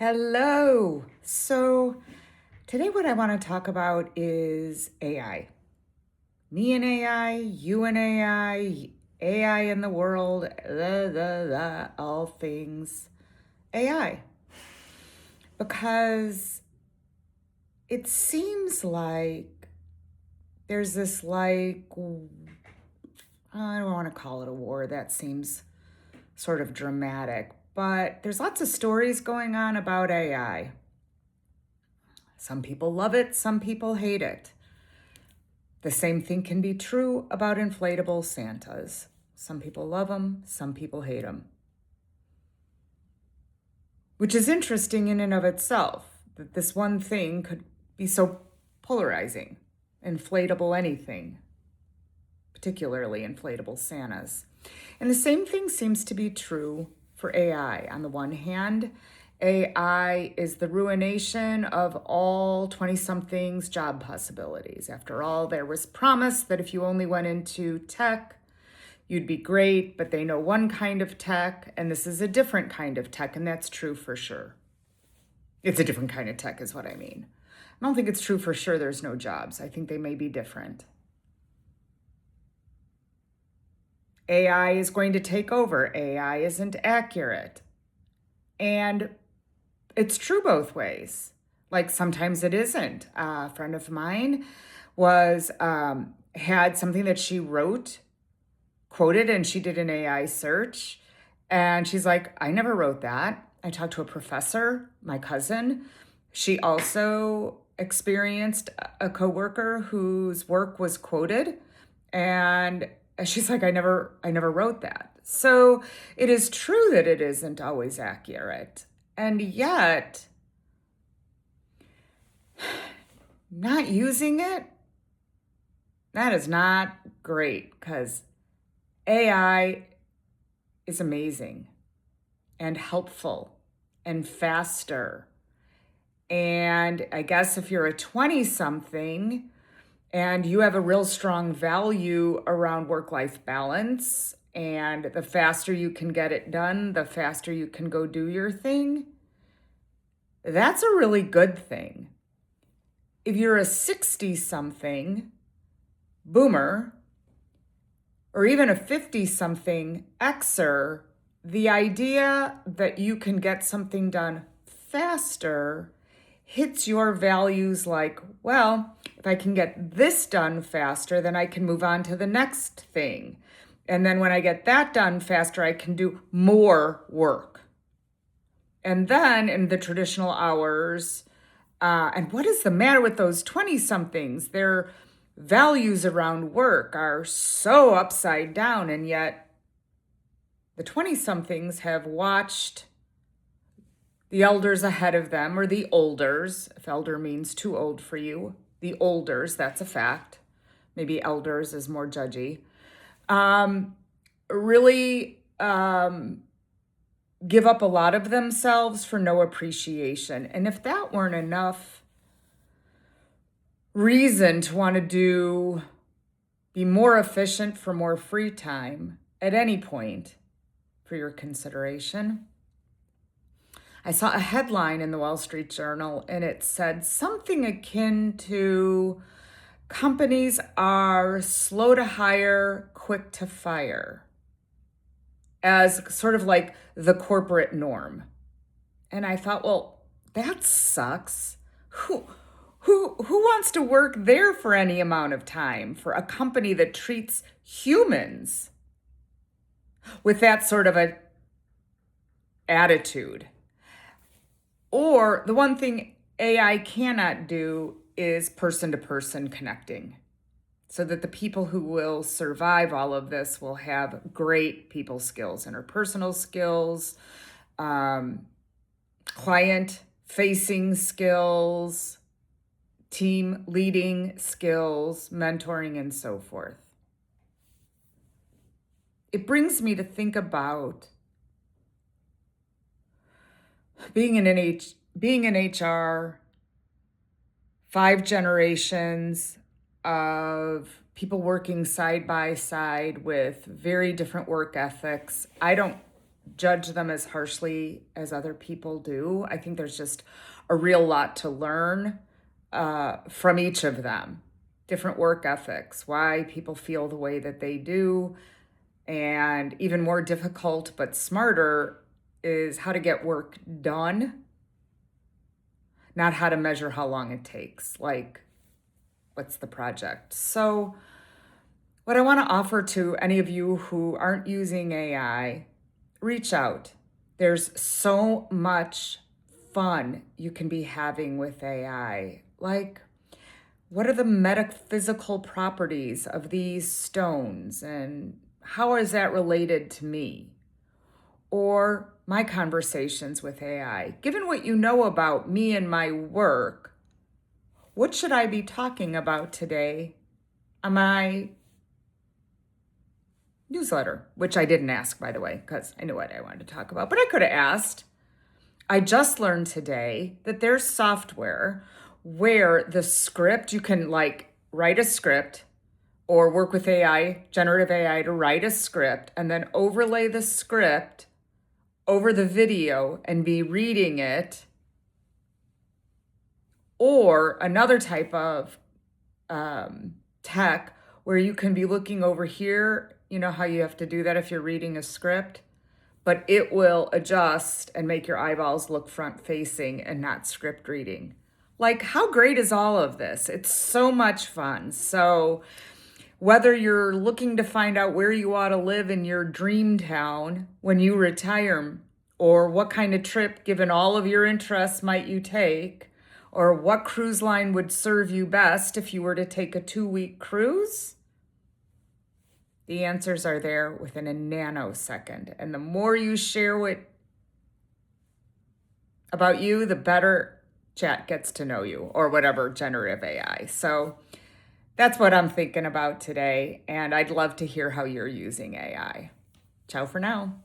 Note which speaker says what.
Speaker 1: Hello. So, today what I want to talk about is AI. Me and AI, you and AI, AI in the world, all things AI. Because it seems like there's this, I don't want to call it a war. That seems sort of dramatic. But there's lots of stories going on about AI. Some people love it, some people hate it. The same thing can be true about inflatable Santas. Some people love them, some people hate them. Which is interesting in and of itself, that this one thing could be so polarizing. Inflatable anything, particularly inflatable Santas. And the same thing seems to be true for AI. On the one hand, AI is the ruination of all 20-somethings job possibilities. After all, there was promise that if you only went into tech, you'd be great, but they know one kind of tech, and this is a different kind of tech, and that's true for sure. It's a different kind of tech is what I mean. I don't think it's true for sure there's no jobs. I think they may be different. AI is going to take over. AI isn't accurate. And it's true both ways. Like sometimes it isn't. A friend of mine was had something that she wrote, quoted, and she did an AI search. And she's like, I never wrote that. I talked to a professor, my cousin. She also experienced a coworker whose work was quoted. And she's like, I never wrote that. So it is true that it isn't always accurate. And yet, not using it, that is not great because AI is amazing and helpful and faster. And I guess if you're a 20-something and you have a real strong value around work-life balance, and the faster you can get it done, the faster you can go do your thing, that's a really good thing. If you're a 60-something boomer, or even a 50-something Xer, the idea that you can get something done faster hits your values like, well, if I can get this done faster, then I can move on to the next thing. And then when I get that done faster, I can do more work. And then in the traditional hours, and what is the matter with those 20-somethings? Their values around work are so upside down, and yet the 20-somethings have watched the elders ahead of them, or the olders, if elder means too old for you, the olders, that's a fact. Maybe elders is more judgy. Really give up a lot of themselves for no appreciation. And if that weren't enough reason to want to be more efficient for more free time at any point for your consideration, I saw a headline in the Wall Street Journal, and it said something akin to companies are slow to hire, quick to fire, as sort of like the corporate norm. And I thought, well, that sucks. Who wants to work there for any amount of time for a company that treats humans with that sort of a attitude? Or the one thing AI cannot do is person-to-person connecting, so that the people who will survive all of this will have great people skills, interpersonal skills, client-facing skills, team leading skills, mentoring, and so forth. It brings me to think about being in HR, 5 generations of people working side by side with very different work ethics. I don't judge them as harshly as other people do. I think there's just a real lot to learn from each of them. Different work ethics, why people feel the way that they do, and even more difficult but smarter is how to get work done, not how to measure how long it takes. Like, what's the project? So, what I want to offer to any of you who aren't using AI, reach out. There's so much fun you can be having with AI. Like, what are the metaphysical properties of these stones and how is that related to me? Or my conversations with AI. Given what you know about me and my work, what should I be talking about today on my newsletter? Which I didn't ask, by the way, because I knew what I wanted to talk about, but I could have asked. I just learned today that there's software where the script, you can like write a script or work with AI, generative AI to write a script and then overlay the script over the video and be reading it. Or another type of tech where you can be looking over here. You know how you have to do that if you're reading a script? But it will adjust and make your eyeballs look front facing and not script reading. Like, how great is all of this? It's so much fun. So whether you're looking to find out where you ought to live in your dream town when you retire, or what kind of trip, given all of your interests, might you take, or what cruise line would serve you best if you were to take a 2-week cruise, the answers are there within a nanosecond. And the more you share about you, the better chat gets to know you, or whatever generative AI. So that's what I'm thinking about today. And I'd love to hear how you're using AI. Ciao for now.